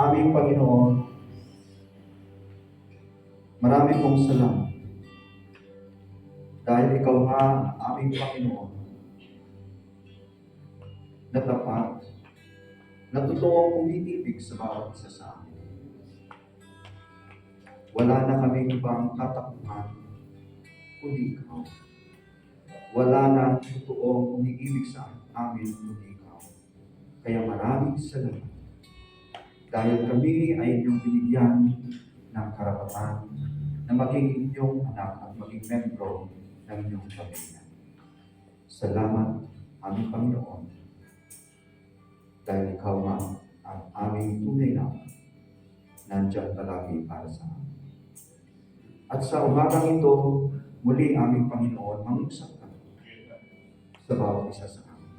Aming Panginoon, marami pong salamat dahil Ikaw nga ang aming Panginoon na tapat, na totoong umiibig sa bawat isa sa amin. Wala na kaming ibang tatakbuhan kundi Ikaw. Wala na totoong umiibig sa amin kundi Ikaw. Kaya maraming salamat dahil kami ay inyong binigyan ng karapatan na maging inyong anak at maging membro ng inyong pamilya. Salamat, aming Panginoon, dahil Ikaw nga ang aming tunay na nandiyan palagi para sa amin. At sa umagang ito, muli aming Panginoon, mangusap ka sa bawat isa sa amin.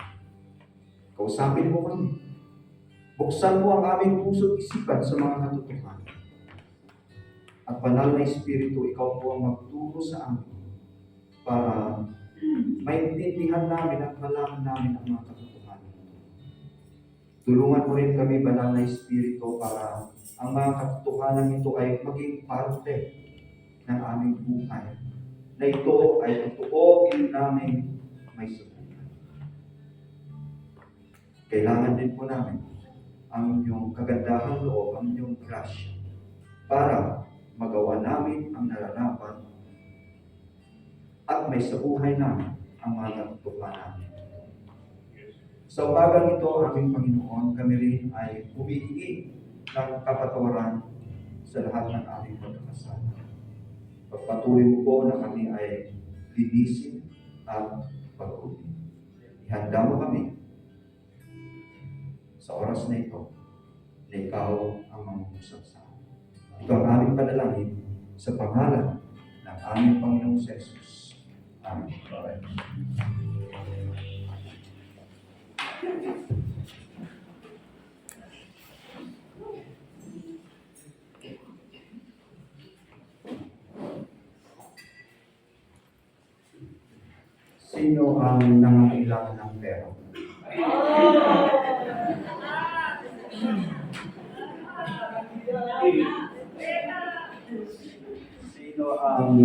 Kausapin mo kami. Buksan mo ang aming puso at isipan sa mga katotohanan. At banal na Espiritu, Ikaw po ang magturo sa amin para maintindihan namin at malaman namin ang mga katotohanan. Tulungan mo rin kami, banal na Espiritu, para ang mga katotohanan ito ay maging parte ng aming buhay. Na ito ay totoo din namin may sabunan. Kailangan din po namin ang inyong kagandahang loob, ang inyong grasya, para magawa namin ang nararapat at may sa buhay namin ang mga katotohanan. Sa umagang ito, aming Panginoon, kami rin ay humihingi ng kapatawaran sa lahat ng aming pagkakasala. Pagpatuloy mo po na kami ay linisin at pag-uwi. Ihanda mo kami sa oras na ito na Ikaw ang mangungusap sa amin. Ito ang aming panalangin sa pangalan ng aming Panginoong Jesus. Amen. Sino ang nangangailangan ng pera? Sino ang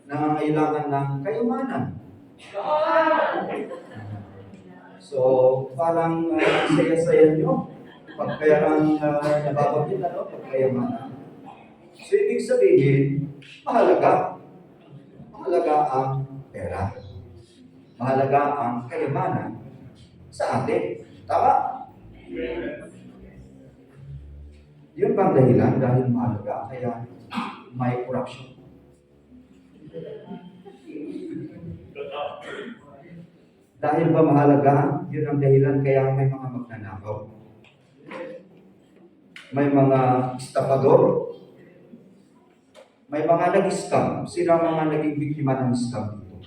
nangangailangan ng kayamanan? So, parang saya-saya nyo pag perang nababanggit pag kayamanan. So, ibig sabihin, mahalaga. Mahalaga ang pera. Mahalaga ang kayamanan sa atin. Tama? Yun bang dahilan dahil mahalaga kaya may corruption? Dahil ba mahalaga, yun ang dahilan kaya may mga magnanakaw? May mga estapador? May mga nag-scam? Sino ang mga naging biktima ng scam dito?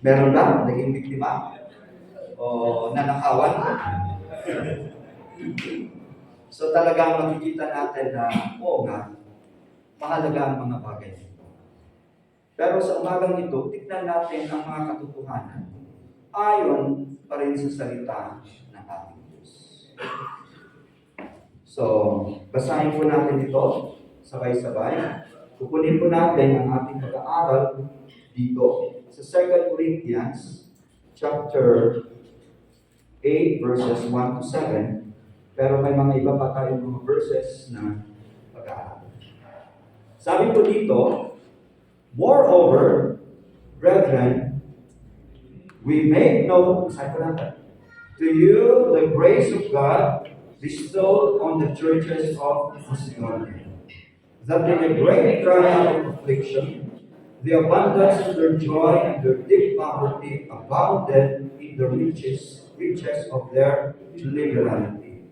Meron ba naging biktima? O nanakawan? So talagang makikita natin na oo nga, mahalaga ang mga bagay nito. Pero sa umagang ito, tignan natin ang mga katotohanan ayon pa rin sa salita ng ating Diyos. So, basahin po natin ito sabay-sabay. Kukunin po natin ang ating pag-aaral dito sa 2 Corinthians chapter 8 verses 1 to 7. Pero may mga iba pa tayong mga verses na pag-aaral. Sabi po dito, moreover, brethren, we make known to you the grace of God bestowed on the churches of Macedonia, that in a great trial of affliction, the abundance of their joy and their deep poverty abounded in the riches of their liberality.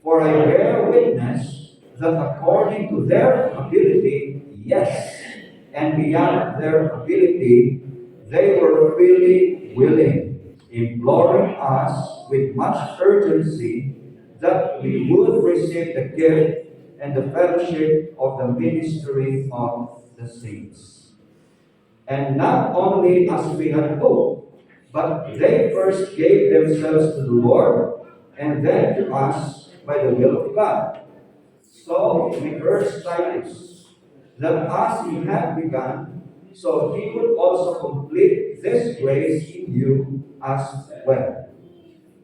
For I bear witness that according to their ability, yes, and beyond their ability, they were freely willing, imploring us with much urgency that we would receive the gift and the fellowship of the ministry of the saints. And not only as we had hoped, but they first gave themselves to the Lord and then to us by the will of God. So we urge Titus that as he had begun, so he would also complete this grace in you as well.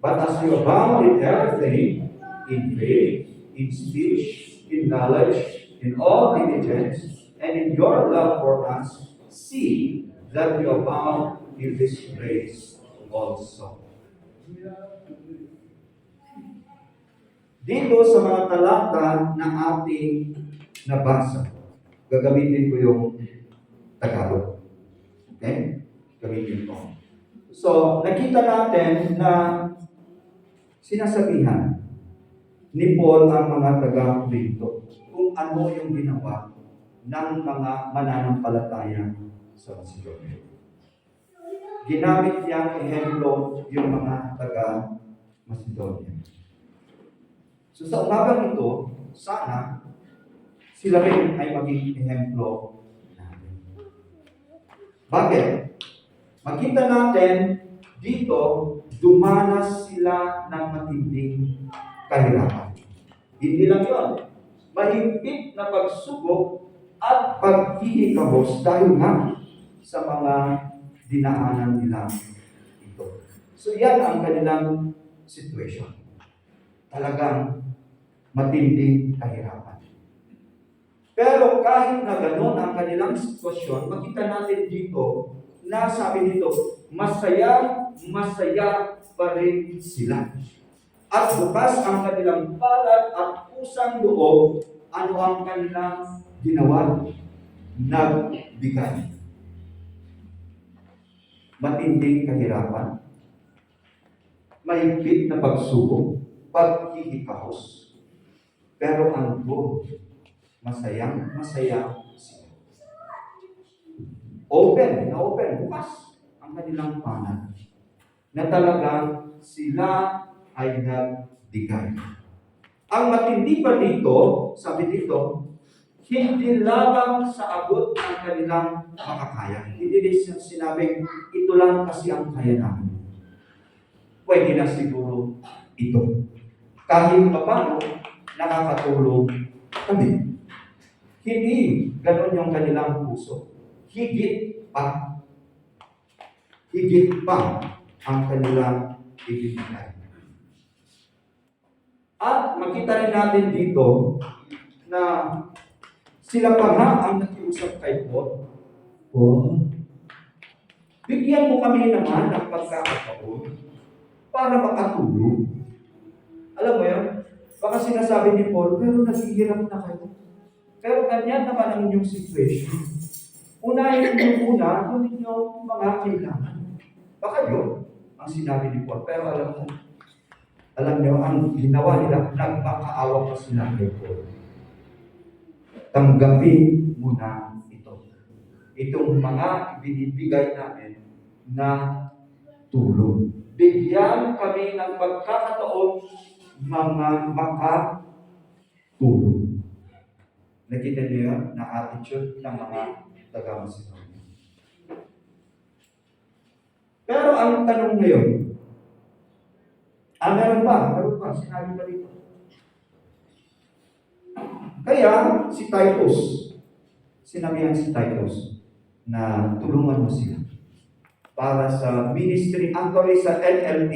But as you abound in everything, in faith, in speech, in knowledge, in all diligence, and in your love for us, see that you abound in this grace also. Dito sa mga talata na ating nabasa, gagamitin ko yung Tagalog. Okay? Gamitin ko. So, nakita natin na sinasabihan ni Paul ang mga taga-Korinto kung ano yung ginawa ng mga mananampalataya sa Macedonia. Ginamit niyang ehemplo yung mga taga-Macedonia. So sa umagang ito, sana sila rin ay maging ehemplo natin. Bakit? Makita natin dito, dumanas sila ng matinding kahirapan. Hindi lang yun. Mahigpit na pagsubok at paghihikabos dahil nga sa mga dinaanan nila ito. So yan ang kanilang situation. Talagang matinding kahirapan. Pero kahit na gano'n ang kanilang sitwasyon, makita natin dito na sabi dito, masaya pa rin sila. At bukas ang kanilang palad at pusang loob, ano ang kanilang ginawa? Nagbigay. Matinding kahirapan, mahigpit na pagsubok, paghihikahos. Pero ang goal, masaya sila. Open, bukas ang kanilang panad. Na talagang sila ay nagbigay. Ang matindi pa dito, sabi dito, hindi lamang sa abot ng kanilang makakaya. Hindi din sinabing, ito lang kasi ang kaya namin. Pwede na siguro ito. Kahit paano, nakakatulong kami. Hindi ganon yung kanilang puso. Higit pa ang kanilang ibibigay. At makita rin natin dito na sila pa nga ang nakiusap kay Paul. Paul, bigyan mo kami naman ng pagkakataon para makatulog. Alam mo yun? Baka sinasabi ni Paul, pero naghihirap na kayo. Pero ganyan naman ang inyong situation. Unahin niyo muna yung inyong mga kailangan. Baka yun ang sinabi ni Paul. Pero alam niyo, ang ginawa nila, nagmakaawa pa sila kay Paul. Tanggapin mo na ito. Itong mga binibigay namin na tulong. Bigyan kami ng pagkakataon mga makatulong. Nakita niyo yun na attitude ng mga taga-Macedonia. Pero ang tanong ngayon, meron pa, sinabi pa dito. Kaya si Titus, sinabihan si Titus na tulungan mo sila para sa ministry. Actually sa NLT,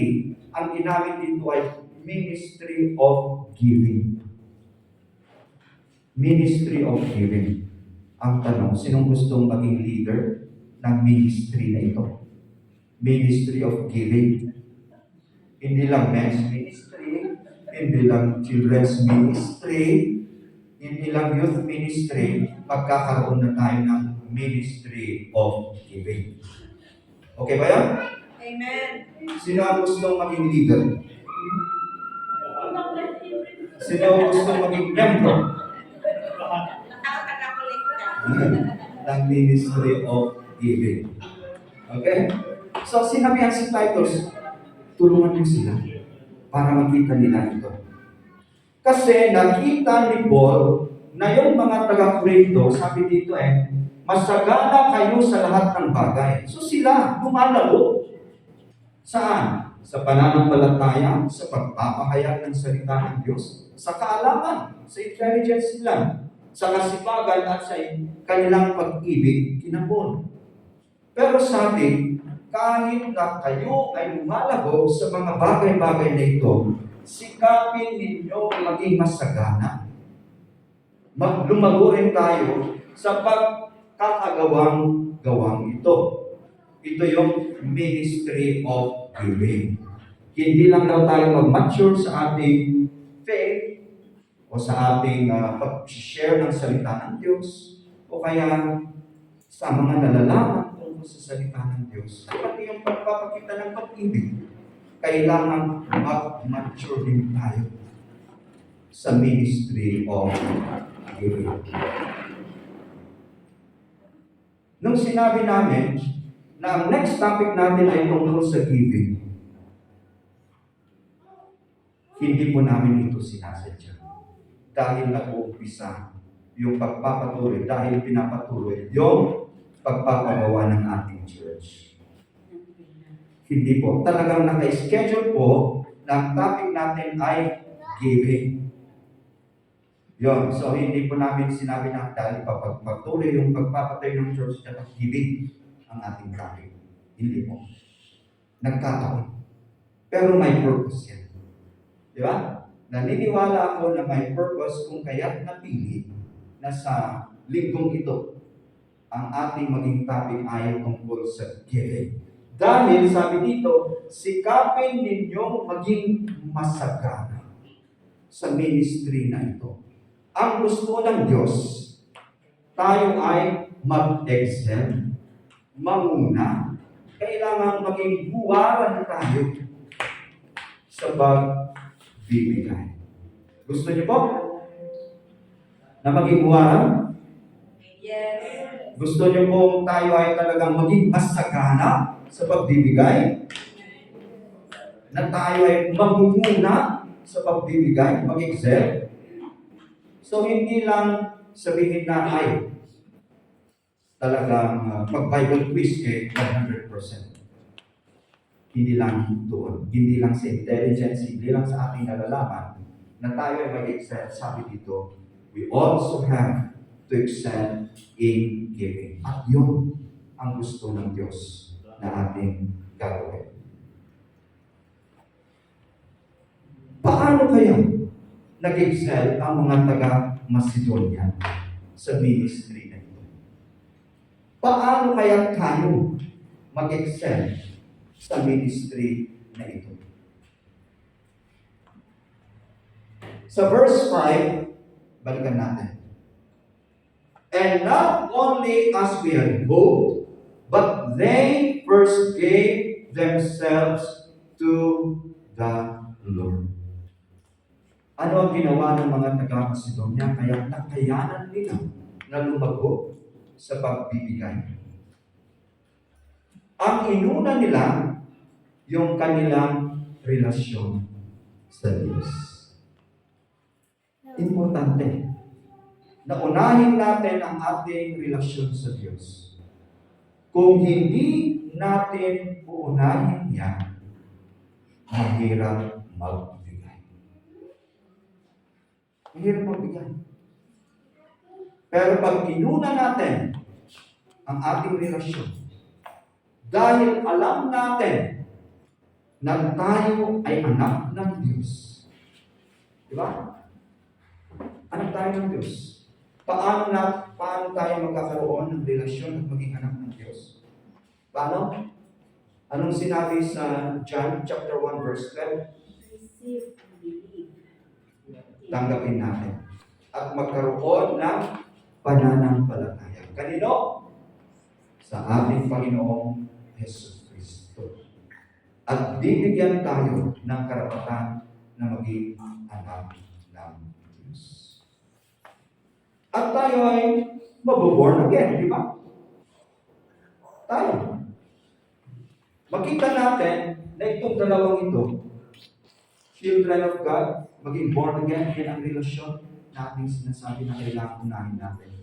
ang ginamit dito ay Ministry of Giving. Ministry of Giving. Ang tanong, sinong gustong maging leader ng ministry na ito? Ministry of Giving. Hindi lang men's ministry, hindi lang children's ministry, hindi lang youth ministry, magkakaroon na tayo ng Ministry of Giving. Okay ba yan? Amen. Sino ang gustong maging leader? Sino ang gustong maging member ng Ministry of Giving? Okay? So sinabihan si Titus, tulungan niyo sila para makita nila ito. Kasi nakita ni Paul na yung mga taga-Korinto, sabi dito masagana kayo sa lahat ng bagay. So sila, lumalalo. Saan? Sa pananampalataya, sa pagpapahayag ng salita ng Diyos, sa kaalaman, sa intelligence nila, sa kasipagan at sa kanilang pag-ibig kinapon. Pero sabi, kahit na kayo ay lumalabog sa mga bagay-bagay na ito, sikapin ninyo maging masagana. Lumago rin tayo sa pagkakagawang ito. Ito yung ministry of giving. Hindi lang daw tayo mag-mature sa ating faith o sa ating pag-share ng salita ng Diyos o kaya sa mga nalalaman tungkol sa salita ng Diyos. Pati yung pagpapakita ng pag-ibig, kailangan mag-mature din tayo sa ministry of giving. Nung sinabi namin na ang next topic natin ay tungkol sa giving, hindi po namin ito sinasadya. Dahil nag-uumpisa yung pagpapatuloy, dahil pinapatuloy yung pagpapagawa ng ating church. Hindi po. Talagang naka-schedule po na ang topic natin ay giving. Yun. So, hindi po namin sinabi na dahil pagpatuloy yung pagpapatay ng church at giving ang ating topic. Hindi po. Nagkataon. Pero may purpose yan. Di ba? Naniniwala ako na may purpose kung kaya't napili na sa linggong ito ang ating maging topic ay tungkol sa giving. Dahil sabi dito, sikapin ninyong maging masagana sa ministry na ito. Ang gusto ng Diyos, tayo ay mag-excel, manguna. Kailangan maging buwaran tayo sa pagbibigay. Gusto niyo po na maging buwaran? Yes. Gusto niyo po tayo ay talagang maging masagana sa pagbibigay? Na tayo ay magmumuna sa pagbibigay, mag-excel? So, hindi lang sabihin na ay talagang pag-Bible quiz 100%. Hindi lang doon. Hindi lang sa intelligence, hindi lang sa ating nalalaman na tayo ay mag-excel. Sabi dito, we also have to excel in giving. At yun ang gusto ng Diyos na ating gagawin. Paano kaya nag-excel ang mga taga-Macedonia sa ministry na ito? Paano kaya tayo mag-excel sa ministry na ito? Sa verse 5, balikan natin. And not only as we had hoped, but they first gave themselves to the Lord. Ano ang ginawa ng mga taga-Macedonia? Kaya nakayanan nila na lumago sa pagbibigay. Ang inuna nila, yung kanilang relasyon sa Diyos. Importante na unahin natin ang ating relasyon sa Diyos. Kung hindi natin uunahin yan, mahirap magbigay. Mahirap magbigay. Pero pag inuna natin ang ating relasyon, dahil alam natin na tayo ay anak ng Diyos. Di ba? Anak tayo ng Diyos. Paano tayo magkakaroon ng relasyon at maging anak ng Diyos? Paano? Anong sinabi sa John chapter 1 verse 12? Receive and believe. Tanggapin natin. At magkaroon ng pananampalataya. Kanino? Sa ating Panginoong Jesus Cristo. At bibigyan tayo ng karapatan na maging anak ng Diyos. At tayo ay mabuborn again, di ba? Tayo. Makita natin na itong dalawang ito, children of God, maging born again, yan ang relasyon na ating sinasabi na kailangan unahin natin.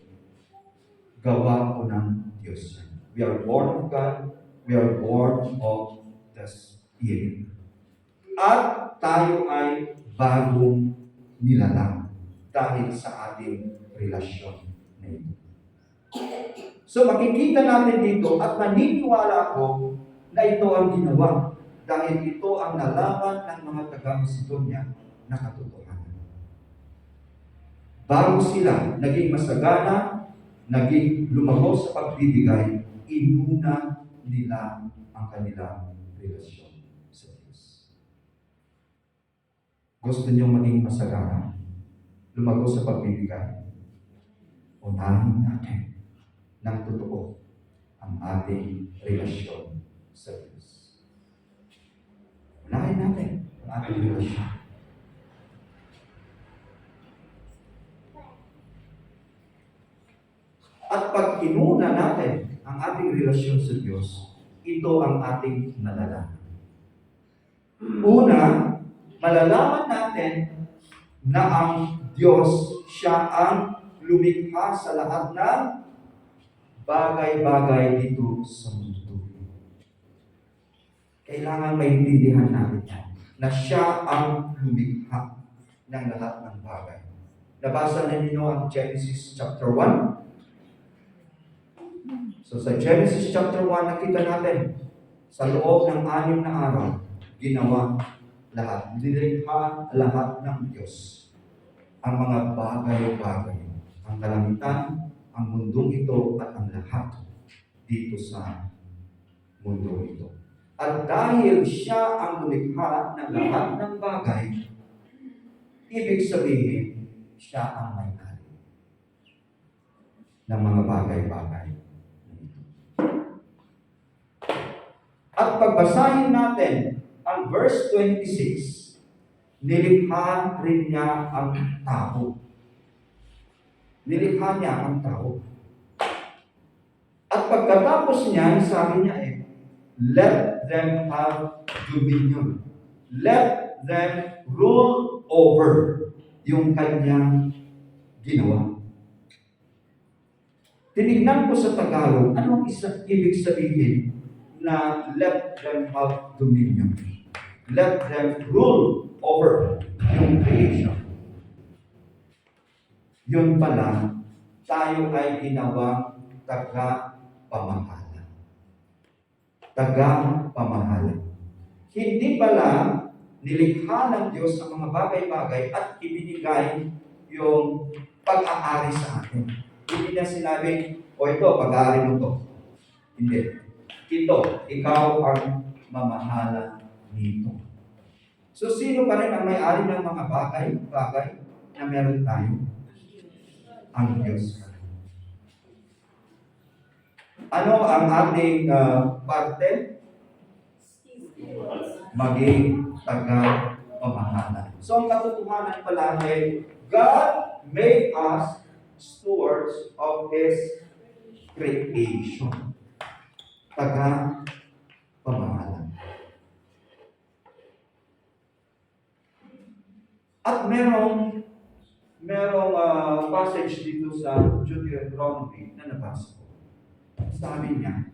Gawa ko ng Diyos. We are born of God, we are born of the year. At tayo ay bagong nilalang dahil sa ating relasyon na ito. So makikita natin dito at naniniwala ako na ito ang ginawa dahil ito ang nalaman ng mga taga-Macedonia na katotohanan. Bago sila naging masagana, naging lumago sa pagbibigay, inuna nila ang kanilang relasyon sa Diyos. Gusto niyong maging masagana, lumago sa pagbibigay, unahin natin ng totoo ang ating relasyon sa Diyos. Unahin natin ang ating relasyon. At pag inuna natin ang ating relasyon sa Diyos, ito ang ating malalaman. Una, malalaman natin na ang Diyos, siya ang lumikha sa lahat ng bagay-bagay dito sa mundo. Kailangan maintindihan natin yan, na siya ang lumikha ng lahat ng bagay. Nabasa na ninyo ang Genesis chapter 1. So sa Genesis chapter 1, nakita natin, sa loob ng 6 na araw, ginawa lahat. Nilikha lahat ng Diyos. Ang mga bagay-bagay, ang kalangitan, ang mundong ito, at ang lahat dito sa mundo ito. At dahil siya ang lumikha ng lahat ng bagay, ibig sabihin, siya ang may-ari ng mga bagay-bagay. At pagbasahin natin ang verse 26, nilikha rin niya ang tao. Nilikha niya ang tao. At pagkatapos niya, sabi niya let them have dominion. Let them rule over yung kanyang ginawa. Tinignan ko sa Tagalog, ano ang ibig sabihin na let them have dominion? Let them rule over yung creation. Yun pala, tayo ay ginawang taga-pamahala. Taga-pamahala. Hindi pala nilikha ng Diyos ang mga bagay-bagay at ibinigay yung pag-aari sa atin. Hindi na sinabi, o ito, pag-aari mo to. Hindi. Ito, ikaw ang mamahala nito. So, sino pa rin ang may-ari ng mga bagay na meron tayo? Ang Diyos. Ano ang ating parte? Maging taga-pamahala. So, ang katotohanan pala ay God made us stewards of His creation. Taga-pamahala. At merong passage dito sa Deuteronomy na nabasa ko. Sabi niya,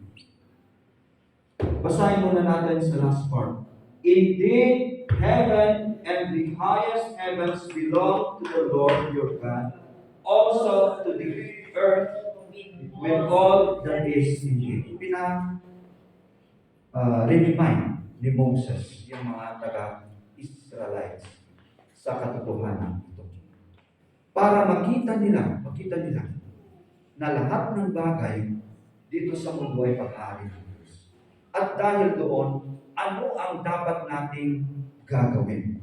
basahin muna natin sa last part. Indeed, heaven and the highest heavens belong to the Lord your God, also to the earth with all that is in it. Remind ni Moses yung mga taga-Israelites sa katotohanan ito. Para makita nila na lahat ng bagay dito sa mundo ay pag-aari ng Diyos. At dahil doon, ano ang dapat nating gagawin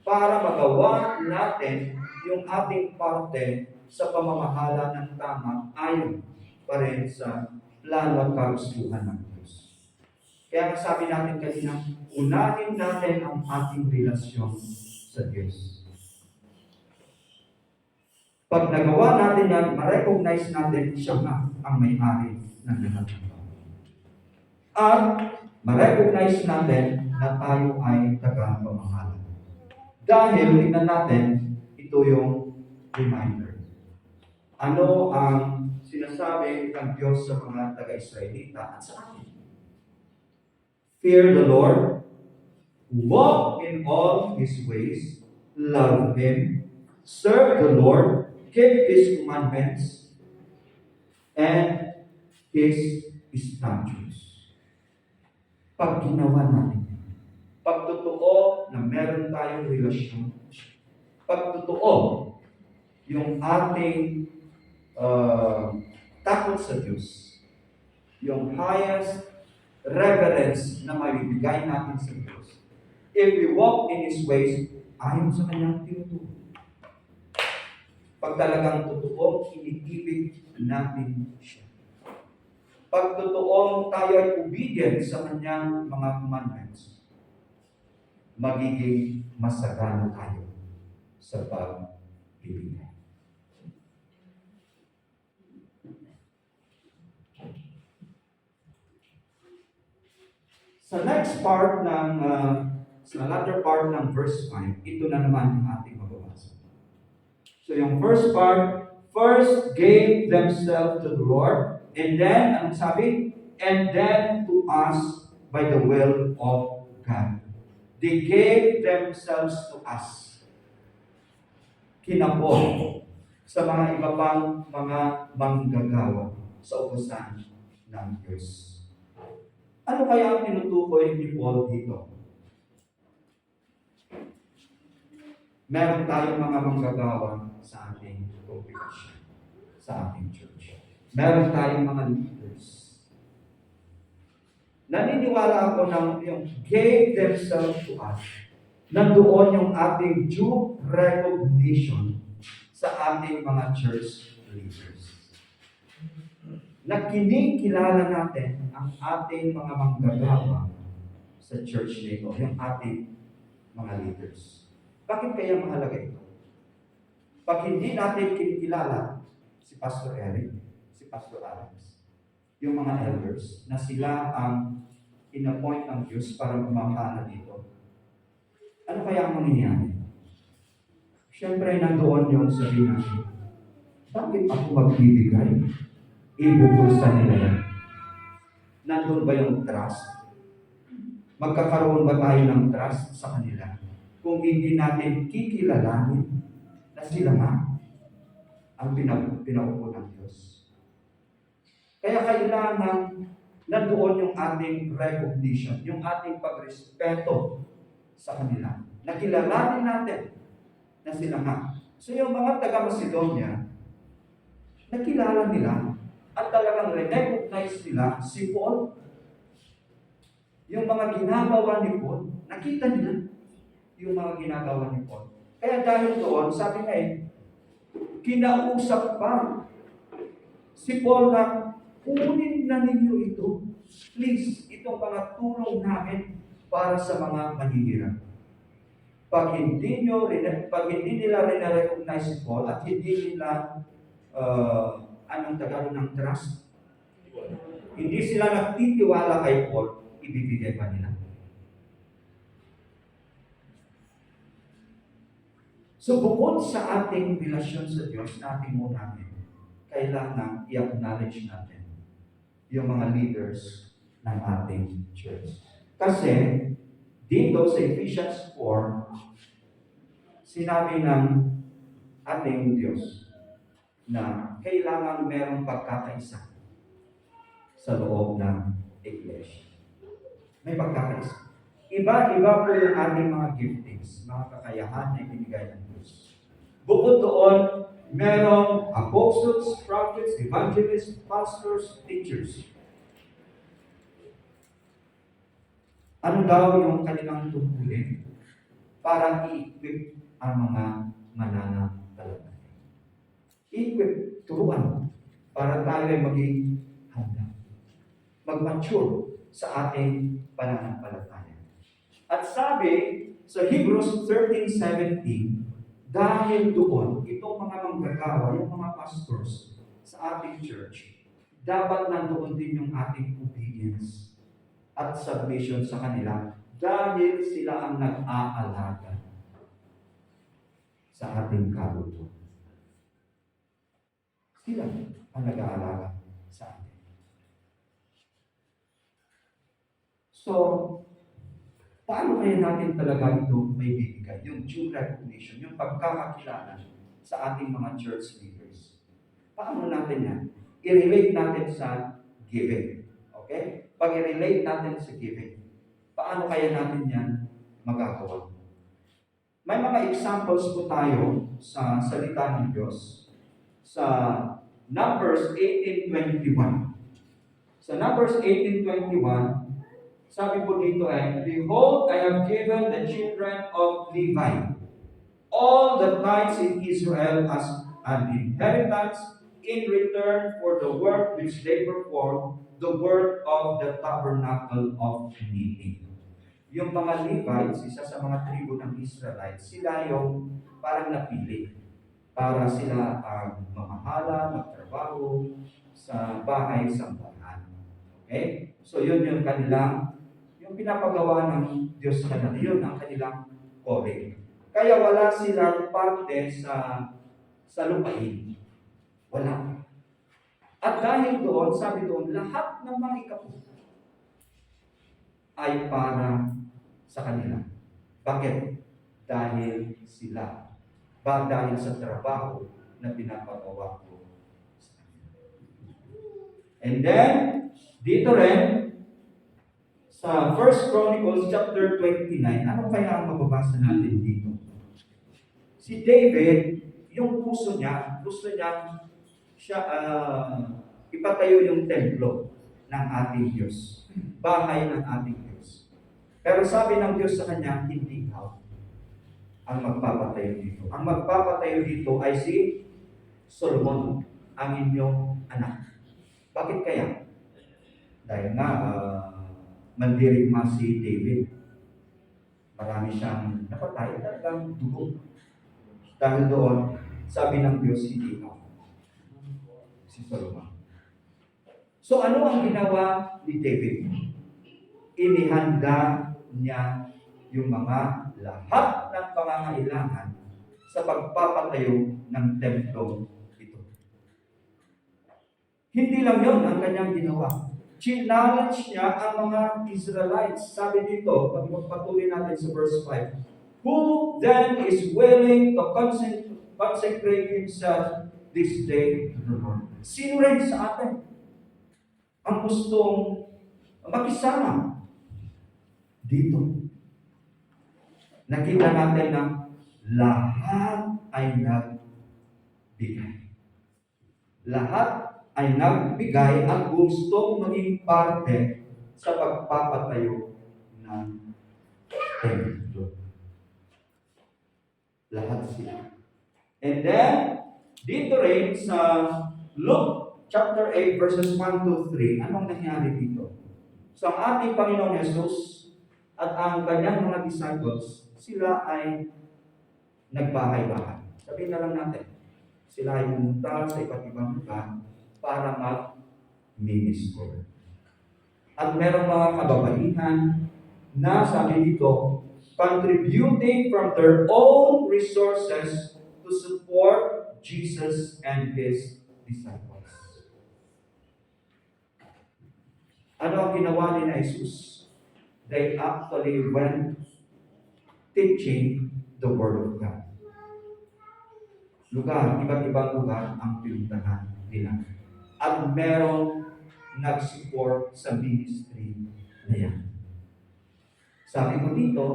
para magawa natin yung ating parte sa pamamahala ng tama ayon pa rin sa plano at kagustuhan ng Diyos. Kaya sabi natin kanina, unahin natin ang ating relasyon sa Diyos. Pag nagawa natin yan, ma-recognize natin siya nga ang may-ari ng lahat ng bagay. At ma-recognize natin na tayo ay taga-pamahala. Dahil, tingnan natin, ito yung reminder. Ano ang sinasabi ng Diyos sa mga taga-Israelita at sa atin? Fear the Lord, walk in all His ways, love Him, serve the Lord, keep His commandments, and His statutes. Pag ginawa natin yan, pag totoo na meron tayong relasyon, pag totoo yung ating takot sa Diyos, yung highest reverence na maibigay natin sa Diyos, if we walk in His ways, ayon sa Kanyang tinuturo. Pag talagang totoo, iniibig natin siya. Pag totoo tayo ay obedient sa Kanyang mga commandments, magiging masagana tayo sa pagbibigay. Sa next part sa latter part ng verse 5, ito na naman yung ating mababasa. So yung first part, first gave themselves to the Lord, and then, anong sabi? And then to us by the will of God. They gave themselves to us. Kinapon sa mga iba pang mga manggagawa sa utusan ng Diyos. Ano kaya ang tinutukoy ni Paul dito? Meron tayong mga manggagawa sa ating congregation, sa ating church. Meron tayong mga leaders. Naniniwala ako ng yung gave themselves to us. Nandoon yung ating due recognition sa ating mga church leaders. Na kinikilala natin ang ating mga manggagawa sa church nito, yung ating mga leaders. Bakit kaya mahalaga ito? Pag hindi natin kinikilala si Pastor Eric, si Pastor Alex, yung mga elders, na sila ang in-appoint ng Diyos para mamahana dito, ano kaya ang mangyayari? Siyempre, nandoon yung sabi natin, bakit ako magbibigay? Ibubulsa nila yan. Nandun ba yung trust? Magkakaroon ba tayo ng trust sa kanila? Kung hindi natin kikilalanin na sila nga ang pinaupo ng Diyos. Kaya kailangan nandoon yung ating recognition, yung ating pagrespeto sa kanila. Nakilalanin natin na sila nga. So yung mga taga-Macedonia, nakilala nila at talagang recognize nila si Paul. Yung mga ginagawa ni Paul, nakita nila yung mga ginagawa ni Paul. Kaya dahil doon, sabi nga kinausap pa si Paul na kunin na ninyo ito. Please, itong mga tulong namin para sa mga mahihirap. Pag hindi nila rin-recognize si Paul at hindi nila anong Tagalog ng trust? Hindi sila nagtitiwala kay Paul, ibibigay pa nila. So bukod sa ating relasyon sa Diyos na ating unahin, kailangan i-acknowledge natin yung mga leaders ng ating church. Kasi dito sa Ephesians 4, sinabi ng ating Diyos na kailangan merong pagkakaisa sa loob ng iglesia. May pagkakaisa. Iba-iba po yung ating mga giftings, mga kakayahan na ibinigay ng Diyos. Bukod doon, merong apostles, prophets, evangelists, pastors, teachers. Ano daw yung kanilang tungkulin para i-equip ang mga mananampalataya? I-equip, turuan, para tayo ay maging handa. Mag-mature sa ating pananampalataya. At sabi sa Hebrews 13:17, dahil doon, itong mga manggagawa, yung mga pastors sa ating church, dapat nandoon din yung ating obedience at submission sa kanila dahil sila ang nag-aalaga sa ating kaluto. Sila ang nag-aalaga sa atin. So, Paano kaya natin talaga ito may bibigay? Yung due recognition, yung pagkakakilala sa ating mga church leaders. Paano natin yan? I-relate natin sa giving. Okay? Pag i-relate natin sa giving, paano kaya natin yan magagawa? May mga examples po tayo sa salita ng Diyos sa Numbers 18:21. Sa Numbers 18:21, sabi po dito ay, Behold, I have given the children of Levi all the tithes in Israel as an inheritance in return for the work which they perform, the work of the tabernacle of meeting. Yung mga Levites, isa sa mga tribo ng Israelites, sila yung parang napili para sila ang mamahala, magtrabaho sa bahay-sambahan. Okay? So yun yung kanilang, yung pinapagawa ng Diyos sa kanila, yun ang kanilang calling. Kaya wala silang parte sa lupain. Wala. At dahil doon, sabi doon, lahat ng mga ikapu ay para sa kanila. Bakit? Dahil sila. Dahil sa trabaho na pinapagawa ko sa kanila. And then, dito rin, sa 1 Chronicles chapter 29, ano kaya ang mababasa natin dito? Si David, yung puso niya, gusto niya ipatayo yung templo ng ating Diyos. Bahay ng ating Diyos. Pero sabi ng Diyos sa kanya, hindi ikaw ang magpapatayo dito. Ang magpapatayo dito ay si Solomon, ang inyong anak. Bakit kaya? Dahil nga, mandirigma si David. Marami siyang napatay, talagang dugo. Dahil doon, sabi ng Diyos, hindi ikaw. Si Solomon. So ano ang ginawa ni David? Inihanda niya yung mga lahat ng pangangailangan sa pagpapatayo ng templo ito. Hindi lang yon ang kanyang ginawa. Challenge niya ang mga Israelites. Sabi dito, pag magpatuloy natin sa verse 5, Who then is willing to consecrate himself this day to the Lord? Sino rin sa atin ang gustong makisama dito? Nakita natin na lahat ay nagbigay. Lahat ay nagbigay at gustong maging parte sa pagpapatayo ng templo. Lahat sila. And then, dito rin sa Luke chapter 8 verses 1 to 3, anong nangyari dito? So ang ating Panginoon Jesus at ang kanyang mga disciples, sila ay nagbahay-bahay. Sabihin na lang natin, sila ay pumunta sa iba't ibang lugar para mag-minister. At merong mga kababaihan na sabi dito, contributing from their own resources to support Jesus and His disciples. Ano ang ginawa ni Jesus? They actually went teaching the Word of God. Lugar, iba't ibang lugar ang pinuntahan nila. At merong nag-support sa ministry na yan. Sabi mo dito,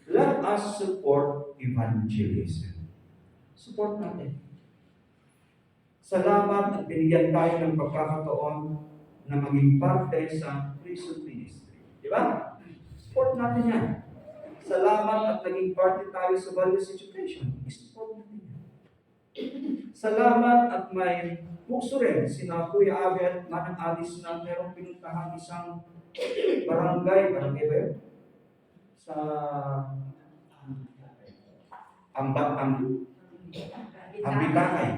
let us support evangelism. Support natin. Salamat at binigyan tayo ng pagkakataon na maging parte sa prison ministry. Di ba? Support natin yan. Salamat at naging parte tayo sa values education. Support natin yan. Salamat at may puso rin sina Kuya Abe at Manang Alice na merong pinuntahan isang barangay ba yun? Sa Ambitangay.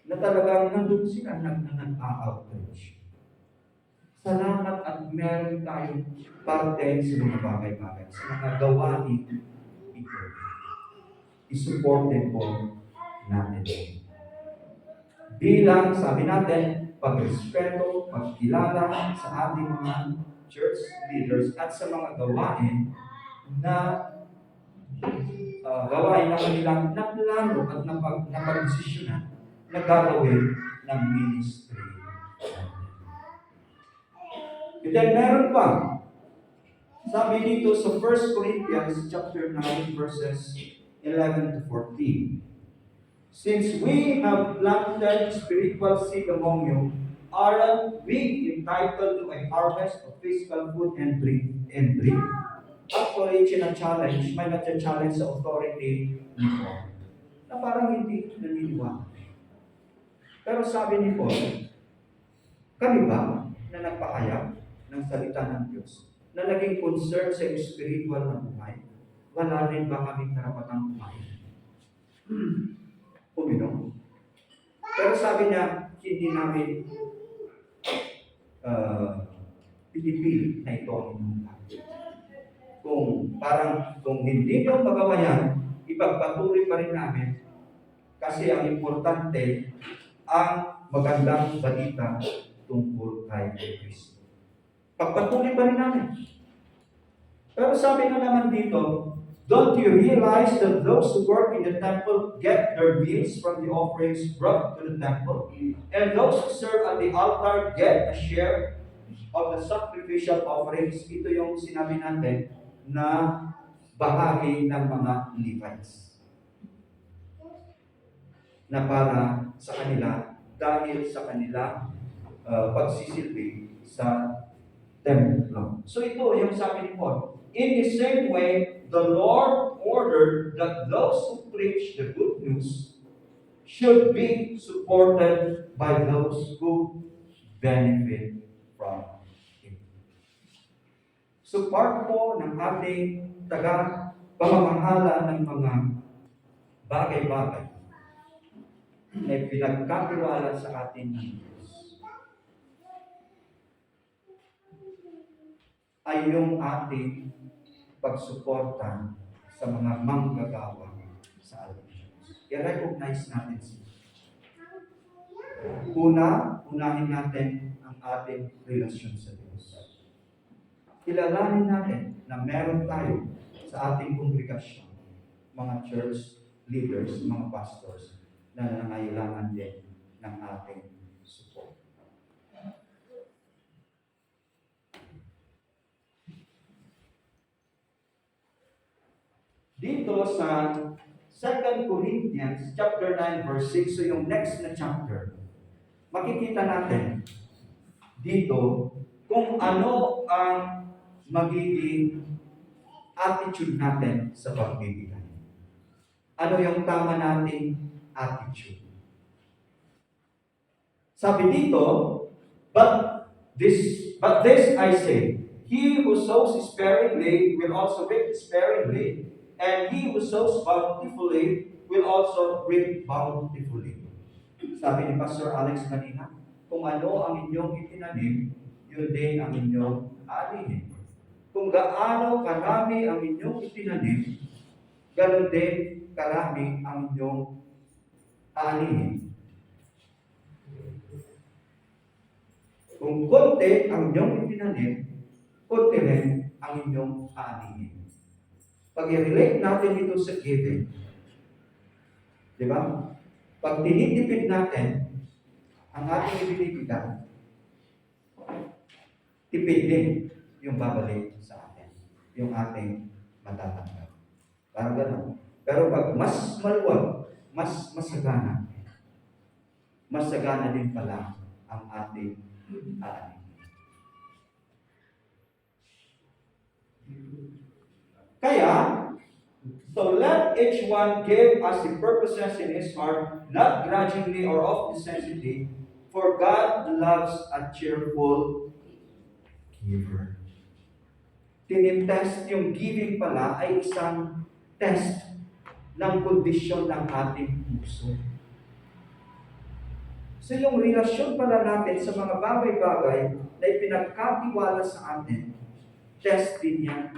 Na talagang nandun sila nag-outreach. Salamat at meron tayong parte sa mga bagay-bagay, sa mga gawain ito. I-support din po natin. Bilang, sabi natin, pagrespeto, pagkilala sa ating mga church leaders at sa mga gawain na gawain na kanilang naplano at napag-desisyonan na gagawin ng ministry. And then meron pa, sabi dito sa 1 Corinthians chapter 9 verses 11 to 14. Since we have planted spiritual seed among you, aren't we entitled to a harvest of physical food and drink? Actually, challenge, may nagcha-challenge sa authority ni Paul na parang hindi naniniwala. Pero sabi ni Paul, kami ba na nagpahayag ng salita ng Diyos na naging concern sa spiritual na buhay? Wala rin ba kaming karapatang kumain? Uminom. Pero sabi niya, hindi namin pinipilit na ito ang inyong kung hindi nyo magawa yan, ipagpatuloy pa rin namin kasi ang importante ang magandang balita tungkol kay Kristo. Pagpatuloy pa rin namin. Pero sabi na naman dito, don't you realize that those who work in the temple get their meals from the offerings brought to the temple? And those who serve at the altar get a share of the sacrificial offerings. Ito yung sinabi natin na bahagi ng mga Levites. Na para sa kanila, dahil sa kanila pagsisilbi sa templo. So ito yung sabi ni Paul. In the same way, the Lord ordered that those who preach the good news should be supported by those who benefit from it. So part po ng ating pamamahala ng mga bagay-bagay na pinagkatiwala sa atin ng Diyos ay yung ating pagsuporta sa mga manggagawa sa ating Diyos. I-recognize natin sila. Unahin natin ang ating relasyon sa Diyos. Kilalanin natin na meron tayo sa ating kongregasyon, mga church leaders, mga pastors, na nangailangan din ng ating support. Dito sa 2 Corinthians chapter 9 verse 6, so yung next na chapter, makikita natin dito kung ano ang magiging attitude natin sa pagbibigay. Ano yung tama nating attitude? Sabi dito, but this I say, he who sows sparingly will also reap sparingly, and he who sows bountifully will also reap bountifully. Sabi ni Pastor Alex kanina, kung ano ang inyong itinanim, yun din ang inyong aanihin. Kung gaano karami ang inyong itinanim, ganoon din karami ang inyong aanihin. Kung konti ang inyong itinanim, konti rin ang inyong aanihin. Pag i-relate natin ito sa giving, di ba? Pag tinitipid natin ang ating ibinibigay, tipid din yung babalik sa atin, yung ating matatanggap. Parang gano'n. Pero pag mas maluwag, mas masagana din pala ang ating aanihin. Kaya, so let each one give as he purposes in his heart, not grudgingly or of necessity, for God loves a cheerful giver. Tinitest yung giving pala ay isang test ng kondisyon ng ating puso. So yung relasyon pala natin sa mga bagay-bagay na ipinagkatiwala sa atin, test din yan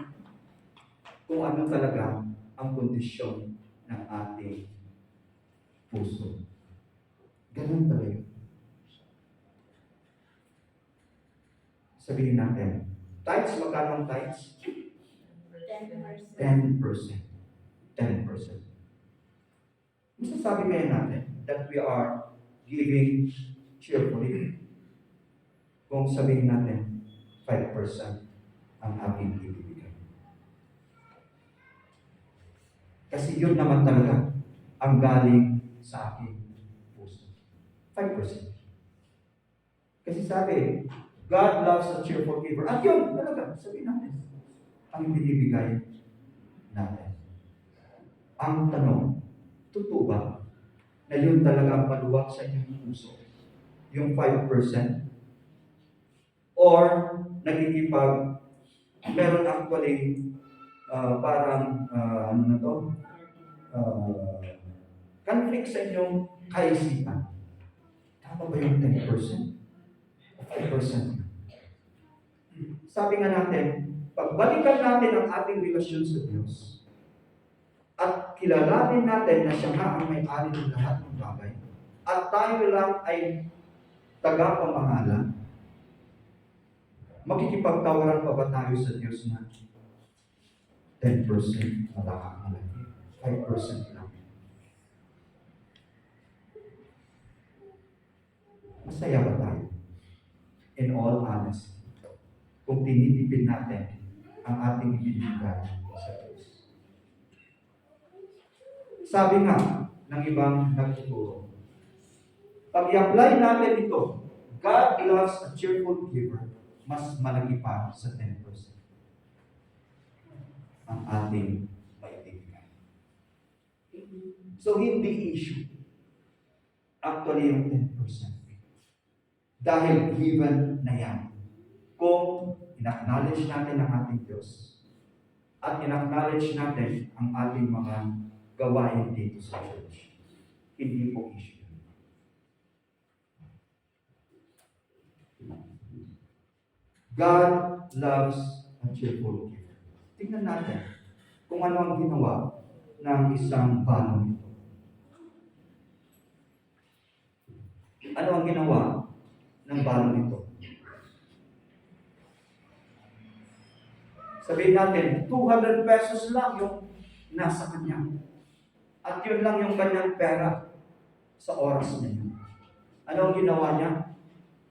kung ano talaga ang kondisyon ng ating puso. Ganun talaga. Sabihin natin, Tithes, magkano ang tithes? 10%. 10%. 10%. Masasabi kaya natin that we are giving cheerfully kung sabihin natin 5% ang ating ibibigay. Kasi yun naman talaga ang galing sa aking puso. 5%. Kasi sabi, God loves a cheerful giver. At yun talaga, sabihin natin, ang binibigay natin. Ang tanong, totoo ba na yun talaga ang maluwag sa inyong puso? Yung 5%? Or nagkikipag, meron actually parang, ano na to, conflict sa inyong kaisipan. Tama ba yung 10%? O 5%? Sabi nga natin, pagbalikan natin ang ating relasyon sa Diyos, at kilalanin natin na siya nga ang may-ari ng lahat ng bagay, at tayo lang ay tagapamahala, makikipagtawaran pa ba tayo sa Diyos na 10% malaki, 5% lang? Masaya ba tayo? In all honesty, kung tinitipid natin ang ating ibinigay sa Diyos. Sabi nga ng ibang nagtuturo, pag i-apply natin ito, God loves a cheerful giver, mas malaki pa sa 10% ang ating maibigay. So, hindi issue. Actually, yung 10%. Dahil given na yan. Kung in-acknowledge natin ang ating Diyos at in-acknowledge natin ang ating mga gawain dito sa church, hindi po issue. God loves a cheerful giver. Tingnan natin kung ano ang ginawa ng isang balong ito. Ano ang ginawa ng balong ito? Sabihin natin, 200 pesos lang yung nasa kanya. At yun lang yung kanyang pera sa oras niya. Ano ang ginawa niya?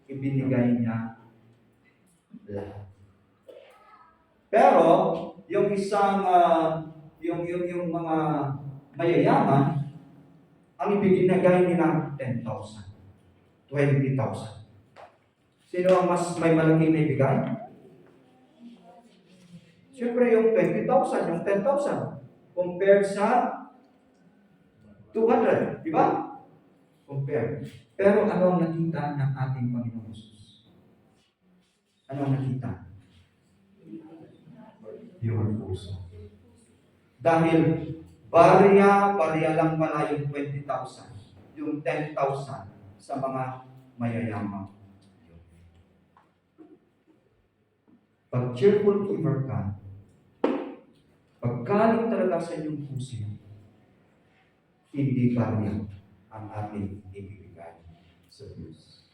Ibinigay niya lahat. Pero, yung isang, yung mga mayayaman, ang ibinigay nila 10,000, 20,000. Sino ang mas may malaki na ibigay? Siyempre yung 20,000, yung 10,000, compared sa 200, di ba? Compare. Pero ano ang nakita ng ating Panginoon Jesus? Ano ang nakita? Your puso. Dahil barya lang pala yung 20,000, yung 10,000 sa mga mayayamang. Pag cheerful giver ka, pagkaling talaga sa inyong puso, hindi barya ang ating ibibigay sa Diyos.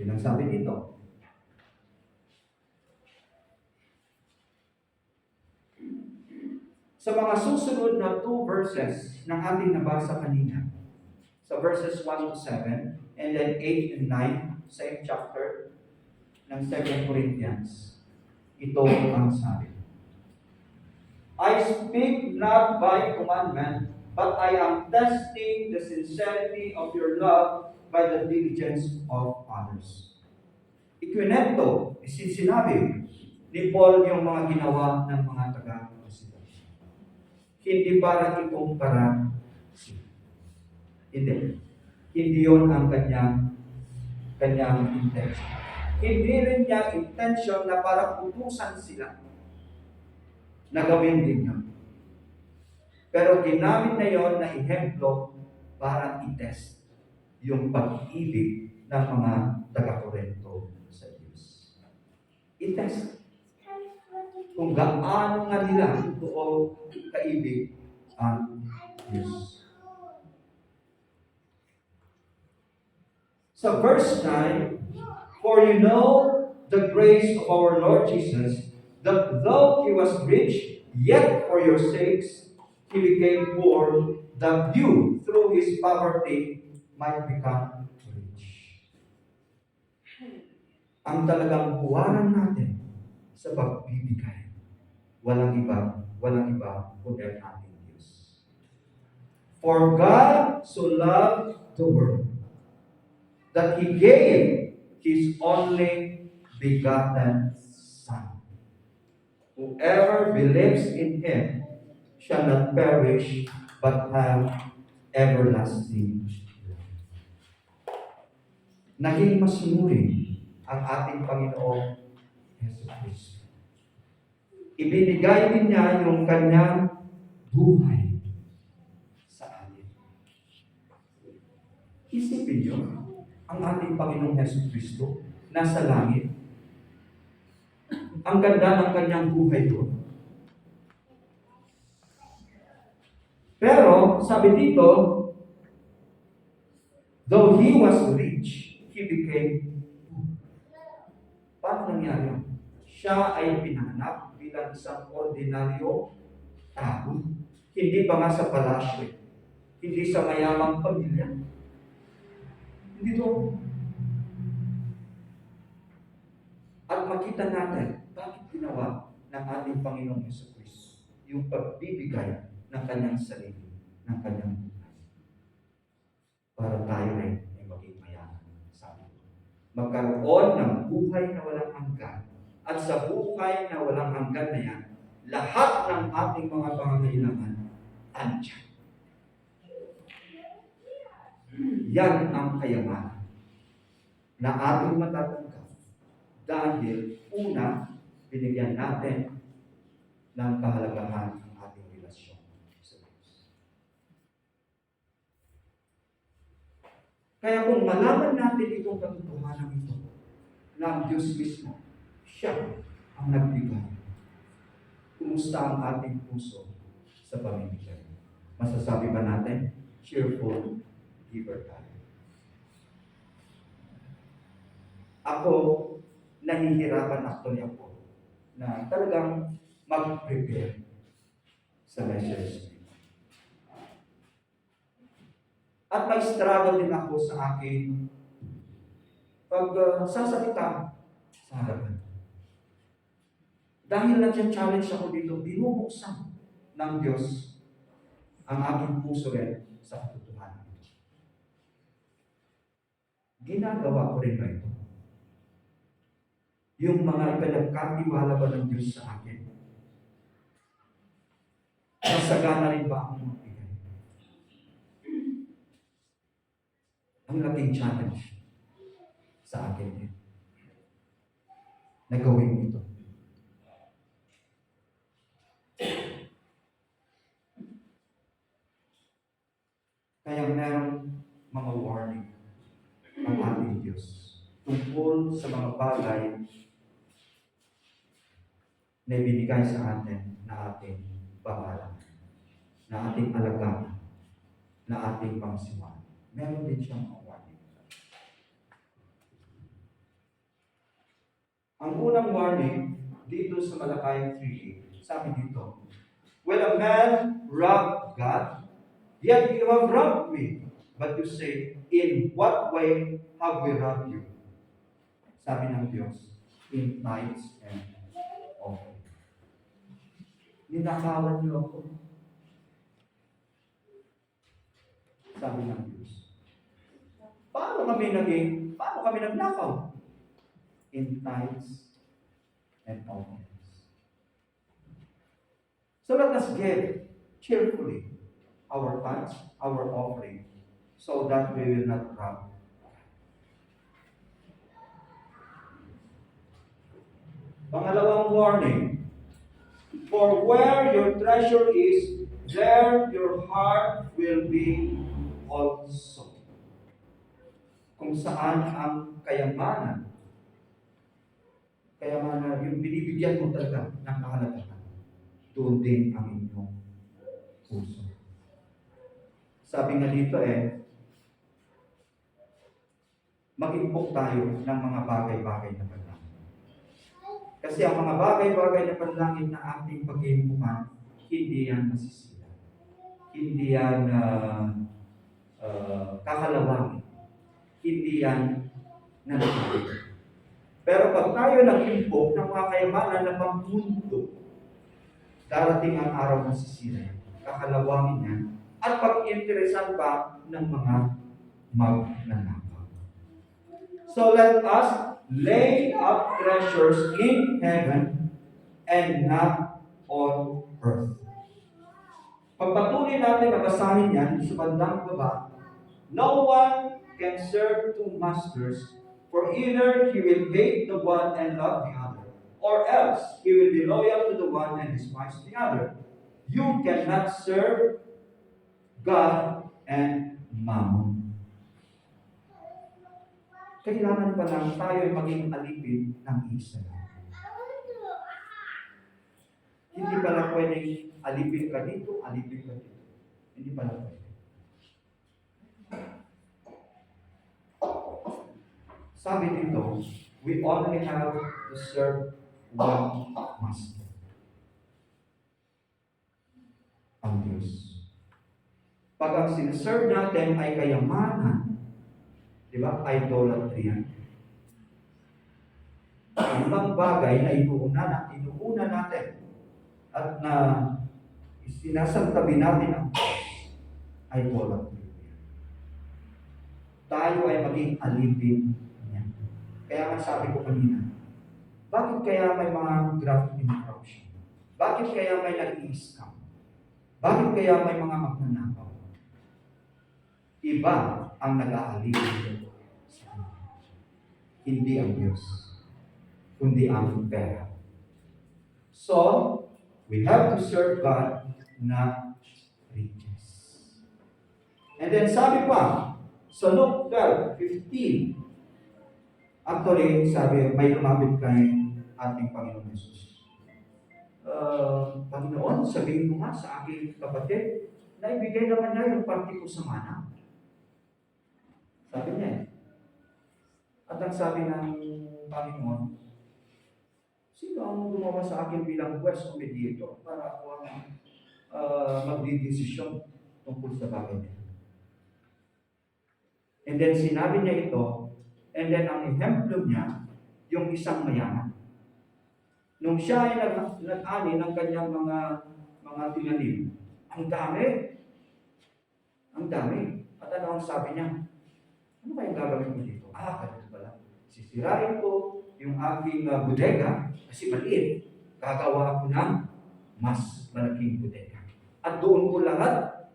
Yun ang sabi dito. Sa mga susunod na 2 verses ng ating nabasa kanina, sa verses 1 to 7, and then 8 and 9, same chapter ng 2 Corinthians, ito ang sabi. I speak not by commandment, but I am testing the sincerity of your love by the diligence of others. Ikwinento, sinabi ni Paul yung mga ginawa ng mga taga-Macedonia. Hindi para ikumpara sila. Hindi. Hindi yun ang kanyang intention. Hindi rin niya intention na para utusan sila na gawin din yun. Pero ginamit na yon na ehemplo para i-test yung pag-ibig ng mga taga-Korinto sa Diyos. I-test kung gaano nga nila totoo kaibig ang Diyos. Sa verse 9, for you know the grace of our Lord Jesus, that though he was rich, yet for your sakes he became poor, that you, through his poverty, might become rich. Ang talagang huwaran natin sa pagbibigay, walang iba kundi ang ating Diyos. For God so loved the world that he gave his only begotten Son. Whoever believes in him shall not perish but have everlasting life. Naging masunuri ang ating Panginoong Yesu Cristo. Ibinigay din niya yung kanyang buhay sa atin. Isipin niyo, ang ating Panginoong Yesu Cristo nasa langit. Ang ganda ng kanyang buhay doon. Pero, sabi dito, though he was rich, he became poor. Paano nangyari yun? Siya ay pinanganak bilang isang ordinaryo tao. Hindi pa nga sa palasyo. Hindi sa mayamang pamilya. Hindi doon. At makita natin bakit ginawa ng ating Panginoong Jesucristo yung pagbibigay ng kanyang sarili, ng kanyang buhay. Para tayo rin ay maging mayaman. Sabi ko, magkaroon ng buhay na walang hanggan. At sa buhay na walang hanggan na yan, lahat ng ating mga pangangailangan andyan. Yan ang kayamanan na ating matatanggap dahil una, binigyan natin ng kahalagahan ang ating relasyon sa Diyos. Kaya kung malaman natin itong katotohanan ito, na ang Diyos mismo, siya ang nagbigay. Kumusta ang ating puso sa pamimigay? Masasabi ba natin, cheerful giver tayo? Ako, nahihirapan actually ako na talagang mag-prepare sa message. At may struggle din ako sa akin pag sasalita sa harapan. Dahil nag-challenge ako dito, binubuksan ng Diyos ang aking puso rin sa katotohanan. Ginagawa ko rin ba ito? Yung mga ipinagkatiwala ba ng Diyos sa akin? Nasagana rin ba akong magbigay? Ang laking challenge sa akin din. Nagawin ito. Kaya meron mga warning ang ating Diyos tungkol sa mga bagay na ibinigay sa atin na ating pangalan, na ating alagaan, na ating pangsiwan. Meron din siyang mga warning. Ang unang warning dito sa Malakay 3:8, sabi dito, "Will a man rob God? Yet you have robbed me." But you say, "In what way have we robbed you?" Sabi ng Diyos, "In tithes and offering." Ninakawan niyo ako. Sabi ng Diyos. Paano kami nagnakaw? In tithes and offerings. So let us give cheerfully our tithes, our offering, so that we will not rob. Pangalawang warning, for where your treasure is, there your heart will be also. Kung saan ang kayamanan yung binibigyan mo talaga ng kahalagahan, doon din ang inyong puso. Sabi nga dito mag-impok tayo ng mga bagay-bagay na bagay. Kasi ang mga bagay-bagay na panlangit na ating pag-iimpukan, hindi yan masisira. Hindi yan kakalawangin. Hindi yan nanatili. Pero pag tayo nag-impok ng mga kayamanan na pangmundo, darating ang araw na sisira. Kakalawangin yan. At pag-interesan pa ng mga magnanakaw. So let us lay up treasures in heaven and not on earth. Pagpatuloy natin na basahin yan sa bandang baba, no one can serve two masters, for either he will hate the one and love the other, or else he will be loyal to the one and despise the other. You cannot serve God and Mammon. Kailangan pa lang tayo ay maging alipin ng isa. Hindi pala pwedeng alipin ka dito, alipin ka dito. Hindi pala pwede. Sabi dito, we only have to serve one master. Ang Diyos. Pag ang sinaserve natin ay kayamanan, di ba? Idolatry yan. Ang ibang bagay na inuuna natin at na sinasantabi natin ang idolatry. Tayo ay maging alipin niya. Kaya nga sabi ko kanina, bakit kaya may mga graft in corruption? Bakit kaya may nag-i-scam? Bakit kaya may mga magnanakaw? Iba ang nag-aalipin sa Kanya. Hindi ang Diyos, kundi ang pera. So, we have to serve God, not riches. And then sabi pa, sa Luke 12:15, actually, sabi, may lumapit kay ating Panginoon Jesus. Panginoon, sabihin mo nga sa aking kapatid, na ibigay naman niya yung parte ko sa mana. Sabi niya. At ang sabi ng Panginoon, sino ang gumawa sa akin bilang juez o mediator para ako ang magdidesisyon tungkol sa bagay niya? And then sinabi niya ito, and then ang ehemplo niya, yung isang mayaman. Nung siya ay nag-ani ng kanyang mga tinanim, ang dami. Ang dami. At ano ang sabi niya? Ano kayang gagawin ko dito? Ganito pala. Sisirain ko yung aking bodega kasi maliit. Gagawa ako ng mas malaking bodega. At doon ko lahat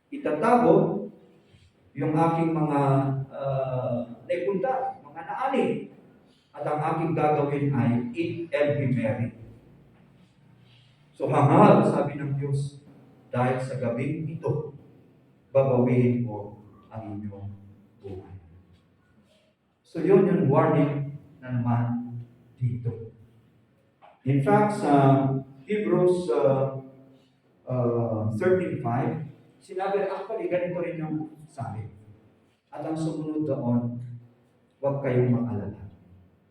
itatago yung aking mga naipunta, mga naani. At ang aking gagawin ay eat and be merry. So hangal, sabi ng Diyos, dahil sa gabing ito, babawiin ko ang inyong buhay. So yun yung warning na naman dito. In fact, sa Hebrews 13:5, sinabi actually ganito rin yung sabi. At ang sumunod doon, huwag kayong mag-alala.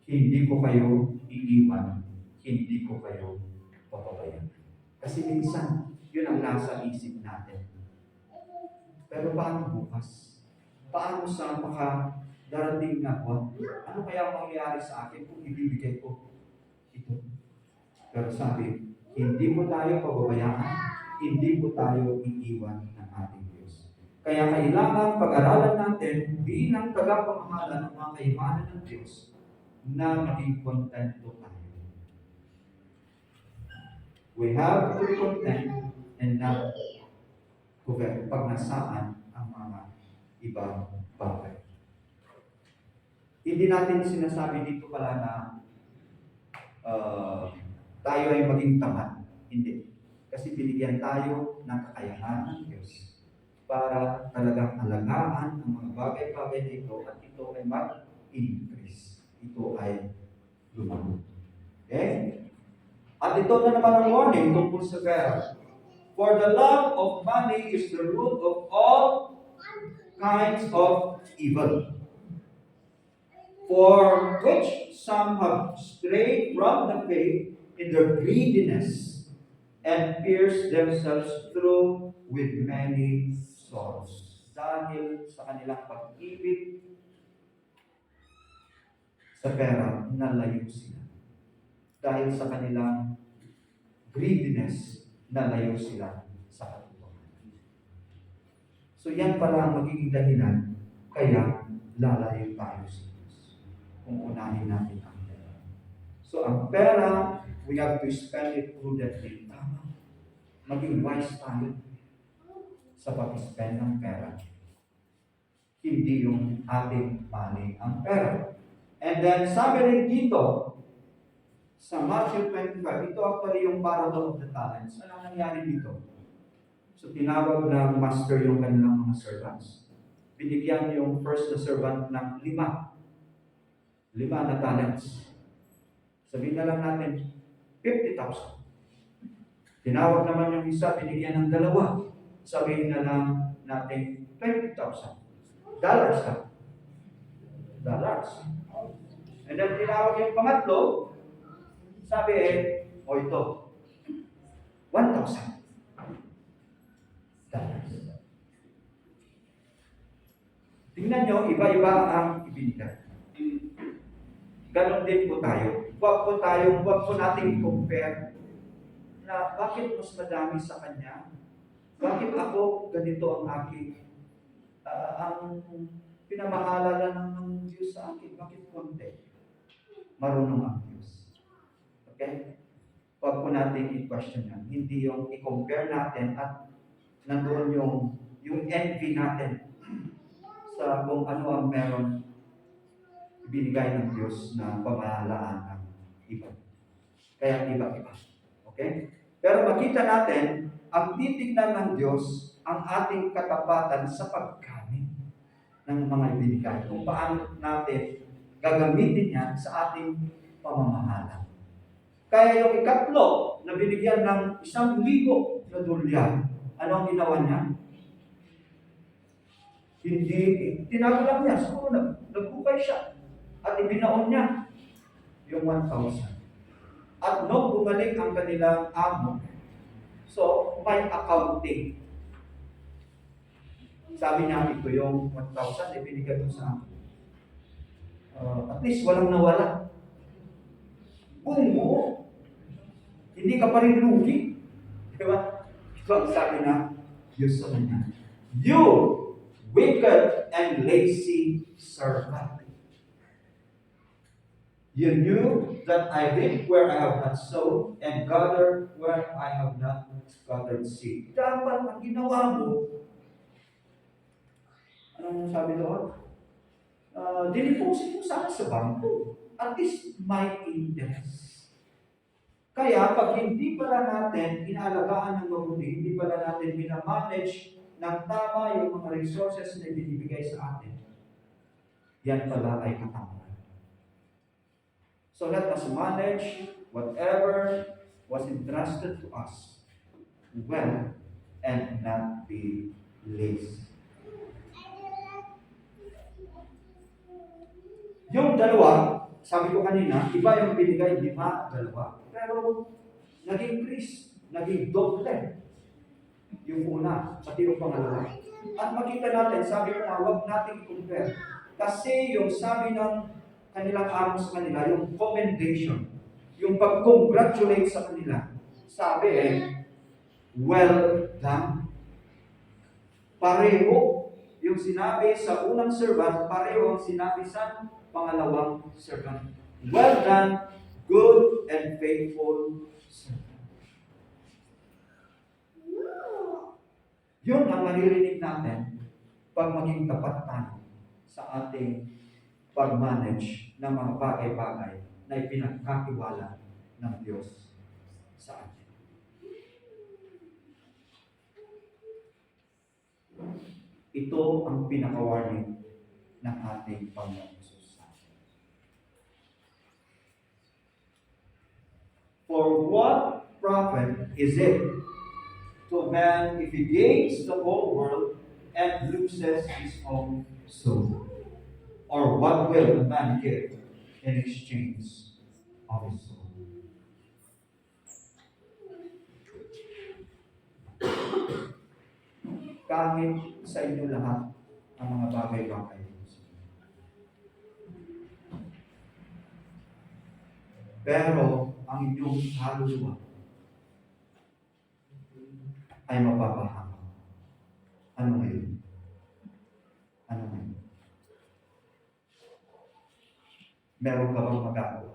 Hindi ko kayo iiwan, hindi ko kayo papabayaan. Kasi minsan, yun ang nasa isip natin. Pero paano bukas? Paano sa darating na buwan? Ano kaya mangyayari sa akin kung ibibigay ko ito? Pero sabi, hindi mo tayo pababayaan, hindi mo tayo iiwan ng ating Diyos. Kaya kailangan pag-aralan natin bilang tagapamahala ng mga kayamanan ng Diyos na maging kontento tayo. We have to be content and not covet pag nasaan ang mga ibang bagay. Hindi natin sinasabi dito pala na tayo ay maging tamad. Hindi. Kasi binigyan tayo ng kakayahan ng Diyos para talagang alagaan ang mga bagay-bagay na ito at ito ay mag-increase. Ito ay lumago. Okay? At ito na naman ang warning tungkol sa pera. For the love of money is the root of all kinds of evil. For which some have strayed from the faith in their greediness and pierced themselves through with many sorrows. Dahil sa kanilang pag-ibig sa pera, nalayo sila. Dahil sa kanilang greediness, nalayo sila sa katotohanan. So yan pala ang magiging dahilan kaya lalayo tayo sa Diyos kung unahin natin ang pera. So ang pera, we have to spend it prudently. Tama. Maging wise tayo sa pag-spend ng pera. Hindi yung ating money ang pera. And then sabi rin dito, sa Matthew 25, ito actually yung parable of the talents. Ano nangyari dito? So tinawag ng master yung kanilang mga servants. Binigyan yung first na servant ng 5 na talents. Sabihin na lang natin, 50,000. Tinawag naman yung isa, binigyan ng 2. Sabihin na lang natin, 20,000. Dollars ha? Dollars. And then tinawag yung pangatlo, sabi o ito, 1,000 dollars. Tingnan nyo, iba-iba ang ibinigay. Ganon din po tayo. Huwag po natin i-compare na bakit mas madami sa kanya? Bakit ako ganito ang aking ang pinamahala ng Diyos sa akin? Bakit konti? Marunong ang Diyos. Okay? Huwag po natin i-question yan. Hindi yung i-compare natin at nandoon yung envy natin sa kung ano ang meron binigay ng Diyos na pamahalaan ng iba. Kaya iba-iba. Okay? Pero makita natin, ang titignan ng Diyos ang ating katapatan sa paggamit ng mga ibinigay. Kung paano natin gagamitin yan sa ating pamamahala. Kaya yung ikatlo na binigyan ng 1,000 na dolyar, ano ang ginawa niya? Hindi, tinago lang niya. Siguro nagkukay siya. At ibinaon niya yung 1,000. At nung bumalik ang kanilang amo, so may accounting. Sabi niya, ito yung 1,000, ibinigay ko sa akin. At least walang nawala. Bungo, hindi ka pa rin lugi. Diba? Ito ang sabi na Diyos sa kanya. You, wicked and lazy servant. You knew that I reap where I have not sown and gather where I have not gathered seed. Dapat ang ginawa mo, anong sabi doon? Diniposit mo sa bangko. At least may interest. Kaya pag hindi pala natin inaalagaan ng mabuti, hindi pala natin minamanage ng tama yung mga resources na binibigay sa atin, yan pala ay katamaran. So let us manage whatever was entrusted to us well and not be lazy. Yung 2, sabi ko kanina, iba yung binigay 5 at 2, pero nag-increase, naging doble yung una, pati yung pangalawa. At makita natin, sabi ko nga, huwag natin compare. Kasi yung sabi ng kanilang amo sa kanila, yung commendation, yung pag-congratulate sa kanila, sabi well done. Pareho yung sinabi sa unang servant, pareho ang sinabi sa pangalawang servant. Well done, good and faithful servant. Yun ang maririnig natin pag maging tapat tayo sa ating pag-manage ng mga bagay-bagay na ipinagkatiwala ng Diyos sa atin. Ito ang pinaka-warning ng ating Panginoon Jesus. For what profit is it to a man if he gains the whole world and loses his own soul? Or what will a man give in exchange of his soul? Kahit sa inyo lahat ang mga bagay-bagay. Pero ang inyong kaluluwa ay mapapahama. Ano ngayon? Ano ngayon? Meron ka bang magagawa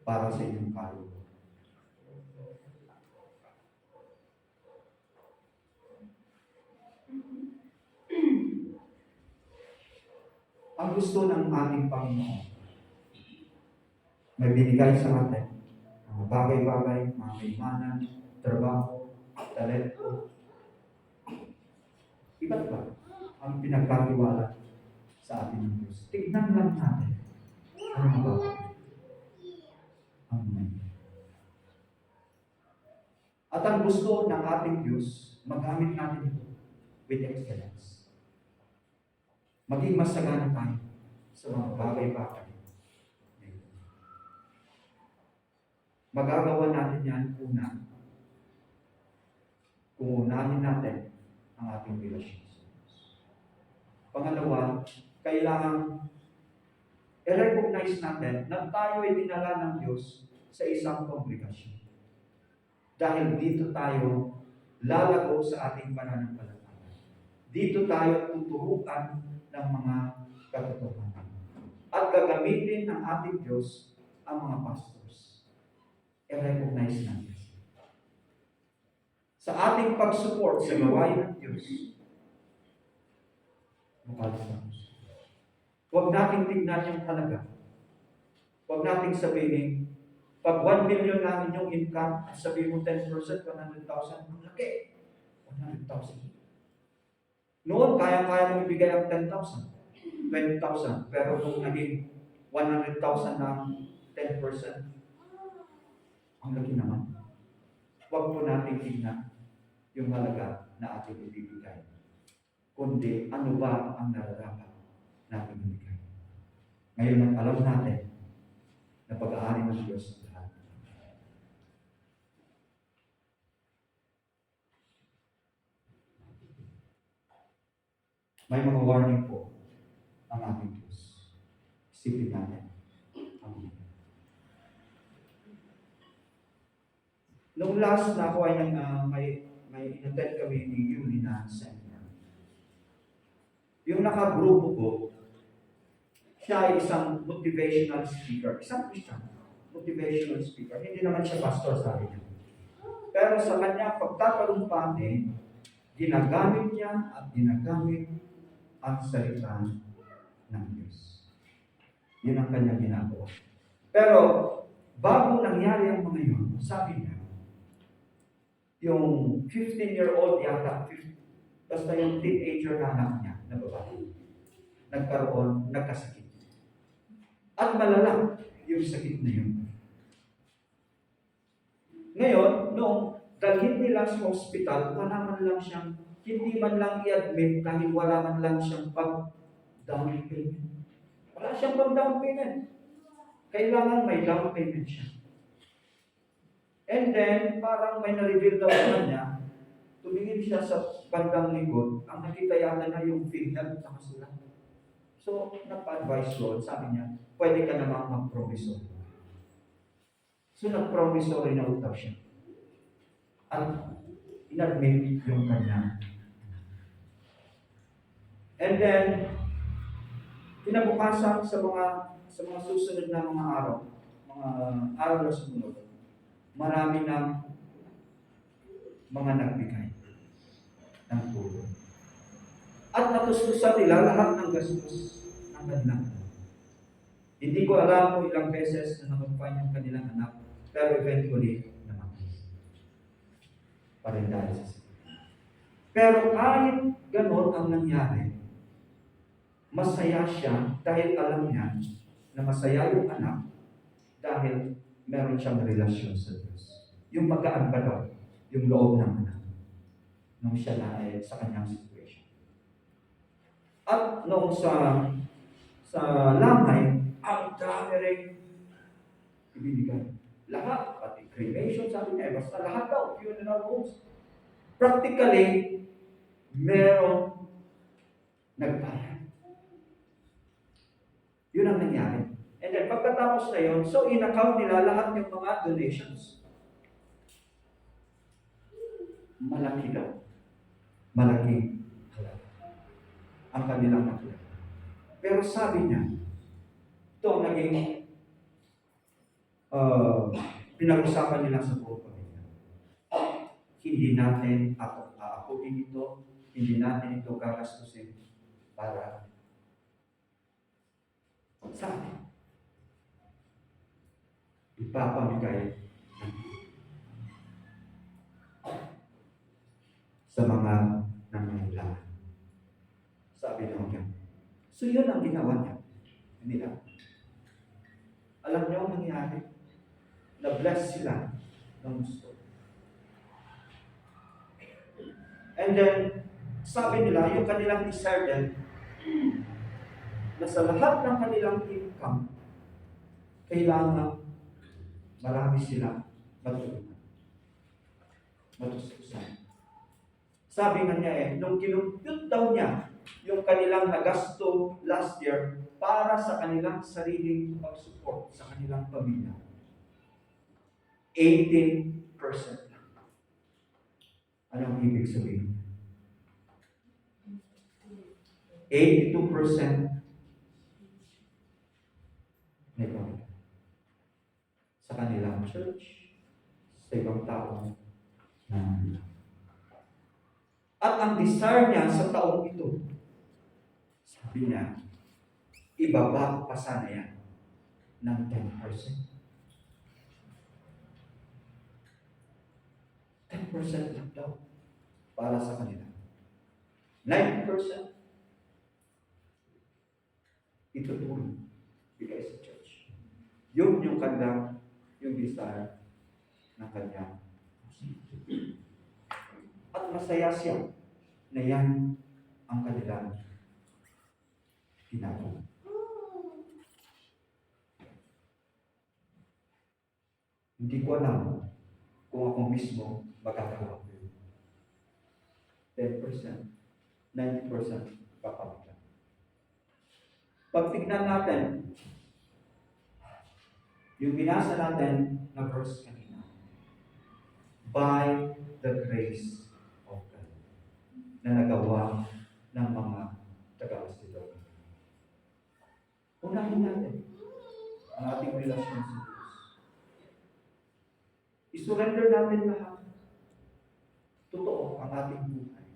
para sa inyong kaluluwa? Ang gusto ng ating Panginoon, may binigay sa atin mga bagay-bagay, mga kaimanan, trabaho, talento. Iba't ba ang pinagkatiwala sa atin ng Diyos? Tignan lang natin ano ba ang may. At ang gusto ng ating Diyos, magamit natin ito with excellence. Maging masagana tayo sa mga bagay-bagay. Magagawa natin yan una kung unahin natin ang ating relasyon. Pangalawa, kailangan i-recognize natin na tayo ay dinala ng Diyos sa isang kongregasyon. Dahil dito tayo lalago sa ating pananampalataya. Dito tayo tuturukan ng mga katotohanan. At gagamitin ng ating Diyos ang mga pastors. I-recognize natin. Sa ating pag-support sa gawain ng Diyos, huwag nating tignan yung halaga. Huwag nating sabihin, pag 1 million lang inyong income, at sabihin mo 10%, 100,000, ang laki. 100,000. Noon, kaya-kaya mong ibigay ang 10,000, 20,000. Pero kung naging 100,000 ng 10%, ang laki naman. Huwag po natin tignan yung halaga na ating ibibigay. Kundi ano ba ang nararapat natin ibigay. Ngayon ang alam natin na pag-aari ng Diyos sa lahat. May mga warning po ang ating Diyos. Isipin natin. Amen. Noong last na ako ay may inattend kami ni Yuli na seminar. Yung nakagrupo ko, siya ay isang motivational speaker. Isang Christian, motivational speaker. Hindi naman siya pastor, sabi niya. Pero sa kanya, pagtatalumpati, ginagamit niya at ginagamit ang salita ng Diyos. Yun ang kanyang ginagawa. Pero, bago nangyari ang mga yun, sabi niya, yung 15-year-old yata, basta yung teenager na anak niya, na babae, nagkasakit. At malala yung sakit na yun. Ngayon, nung dalhin nila sa hospital, wala man lang siyang, hindi man lang i-admit dahil wala man lang siyang pag-down payment. Wala siyang pag-down payment. Kailangan may down payment siya. And then, parang may na-reveal daw sa kanya, tumingin siya sa bandang likod, ang nakita yata na yung finger at sulat. So, nagpa-advise doon, sabi niya, pwede ka namang mag-promissory. So, nag-promissory na utaw siya. At in-admit yung kanya. And then, kinabukasan sa mga susunod na mga araw na sumunod, marami ng mga nagbigay ng tulong. At natustusan nila lahat ng gastos ng kanilang anak. Hindi ko alam kung ilang beses na nakumpain yung kanilang anak, pero eventually, namatay. Parin dahil sa sakit. Pero kahit ganon ang nangyari, masaya siya dahil alam niya na masaya yung anak dahil meron siyang relasyon sa Diyos. Yung pagkaan ba daw, yung loob ng anak, nung siya na sa kanyang situation. At noong sa Lamay, ang dami rin ibinigay. Lahat, pati cremation, sabi niya, basta lahat daw, funeral homes. Practically, merong nagbayad. Yun ang nangyari. And then pagkatapos na yun, so in-account nila lahat yung mga donations. Malaki daw. Malaking halaga ang kanilang nakuha. Pero sabi niya, ito ang naging pinag-usapan nila sa buong pamilya. Hindi natin aakutin ito, hindi natin ito gagastusin para sa atin. Ipapamigay sa mga nangangailangan. Sabi niya. So yun ang ginawa niya. Nila. Alam niyo ang nangyari? Na-bless sila ng gusto. And then, sabi nila, yung kanilang desire na sa lahat ng kanilang income, kailangan marami sila matulungan. Matustusan. Sabi nga niya nung kinumpute daw niya yung kanilang nagasto last year para sa kanilang sariling pag-support sa kanilang pamilya, 18% lang. Anong ibig sabihin? 82% negative sa kanilang church, sa ibang tao na at ang desire niya sa taong ito, sabi niya, ibaba pa sana yan ng 10%. 10% lang daw para sa kanila. 90% itutulong bigay sa church. Yun yung kanilang, yung desire ng kanya. At masaya siya na yan ang kanilang ginagawa. Hindi ko alam kung ako mismo magagawa ko yun. 10%, 90% kapamilya. Pag tignan natin, yung binasa natin na verse kanina, by the grace of God, na nagawa ng mga taga-Macedonia. Unahin natin ang ating relasyon sa Diyos. I-surrender natin lahat. Totoo ang ating buhay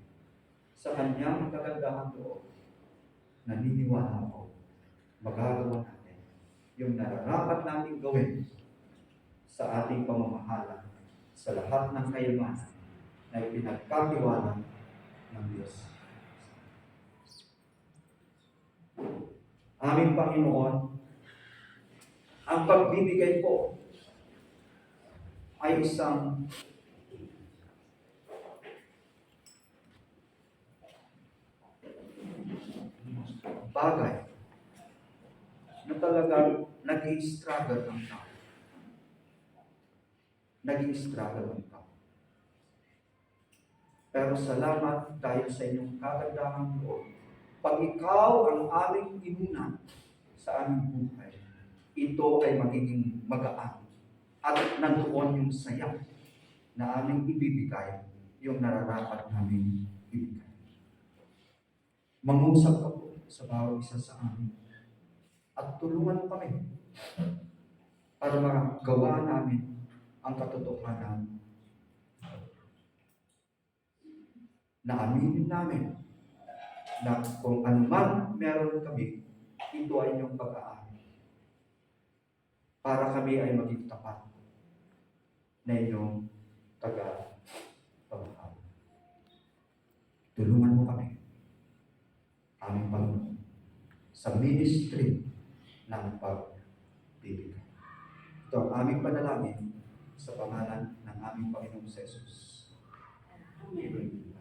sa Kanyang kagandahang loob. Naniniwala ako, magagawa natin yung nararapat nating gawin sa ating pamamahala sa lahat ng kayamanan na ipinagkatiwala ng Diyos. Aming Panginoon, ang pagbibigay po ay isang bagay na talagang nag-i-struggle ang tao. Nag-i-struggle ang tao. Pero salamat dahil sa inyong kagandahang loob. Pag ikaw ang aming inuna sa aming buhay, ito ay magiging magaan. At nandoon yung saya na aming ibibigay, yung nararapat namin ibigay. Mangusap ka po sa bawat isa sa amin. At tulungan kami para magawa namin ang katotohanan na aminin namin na kung anuman meron kami, ito ay inyong pag-aari. Para kami ay maging tapat na inyong taga-pamahal. Tulungan mo kami, aming Panginoon, sa ministry ng pagbibigay. Ito ang aming panalangin sa pangalan ng aming Panginoong Jesus. Amen.